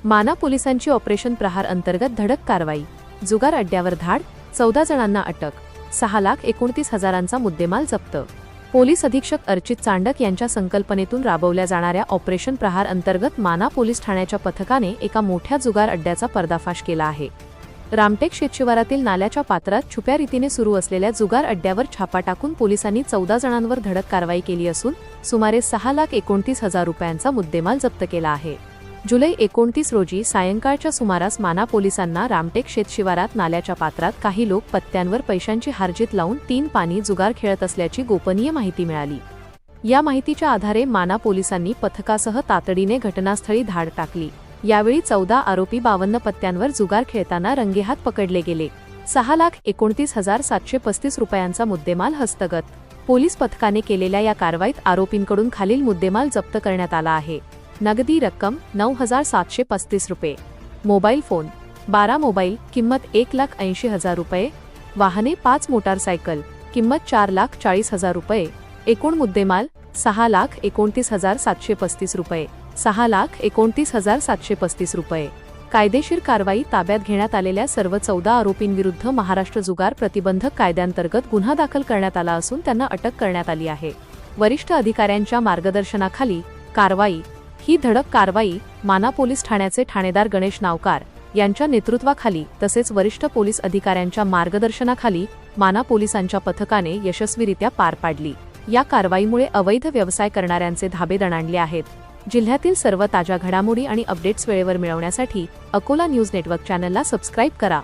माना पोलिसांची ऑपरेशन प्रहार अंतर्गत धडक कारवाई, जुगार अड्ड्यावर धाड, 14 जणांना अटक, 6,29,000चा मुद्देमाल जप्त। पोलीस अधीक्षक अर्चित चांडक यांच्या संकल्पनेतून राबवल्या जाणाऱ्या ऑपरेशन प्रहार अंतर्गत माना पोलीस ठाण्याच्या पथकाने एका मोठ्या जुगार अड्ड्याचा पर्दाफाश केला आहे। रामटेक शेतशिवारातील नाल्याच्या पात्रात छुप्या रीतीने सुरू असलेल्या जुगार अड्ड्यावर छापा टाकून पोलिसांनी 14 जणांवर धडक कारवाई केली असून सुमारे 6,29,000 रुपयांचा मुद्देमाल जप्त केला आहे। जुलै 29 रोजी सायंकाळच्या सुमारास माना पोलिसांना रामटेक शेतशिवारात नाल्याच्या पात्रात काही लोक पत्त्यांवर पैशांची हारजीत लावून 3 पानी जुगार खेळत असल्याची गोपनीय माहिती मिळाली। या माहितीच्या आधारे माना पोलिसांनी पथकासह तातडीने घटनास्थळी धाड टाकली। यावेळी 14 आरोपी 52 पत्त्यांवर जुगार खेळताना रंगेहात पकडले गेले। 6,29,735 रुपयांचा मुद्देमाल हस्तगत। पोलीस पथकाने केलेल्या या कारवाईत आरोपींकडून खालील मुद्देमाल जप्त करण्यात आला आहे। नगदी रक्कम 9,735 रुपये, मोबाईल फोन 12 मोबाईल किंमत 1,80,000 रुपये, वाहने 5 मोटारसायकल किंमत 4,40,000 रुपये, एकूण मुद्देमाल 6,29,735 रुपये, 6,29,735 रुपये। कायदेशीर कारवाई, ताब्यात घेण्यात आलेल्या सर्व 14 आरोपींविरुद्ध महाराष्ट्र जुगार प्रतिबंधक कायद्याअंतर्गत गुन्हा दाखल करण्यात आला असून त्यांना अटक करण्यात आली आहे। वरिष्ठ अधिकाऱ्यांच्या मार्गदर्शनाखाली कारवाई। ही धडक कारवाई माना पोलीस ठाण्याचे ठाणेदार गणेश नावकार यांच्या नेतृत्वाखाली तसेच वरिष्ठ पोलीस अधिकाऱ्यांच्या मार्गदर्शनाखाली माना पोलिसांच्या पथकाने यशस्वीरित्या पार पाडली। या कारवाईमुळे अवैध व्यवसाय करणाऱ्यांचे धाबे दणाणले आहेत। जिल्ह्यातील सर्व ताज्या घडामोडी आणि अपडेट्स वेळेवर मिळवण्यासाठी अकोला न्यूज नेटवर्क चॅनलला सबस्क्राईब करा।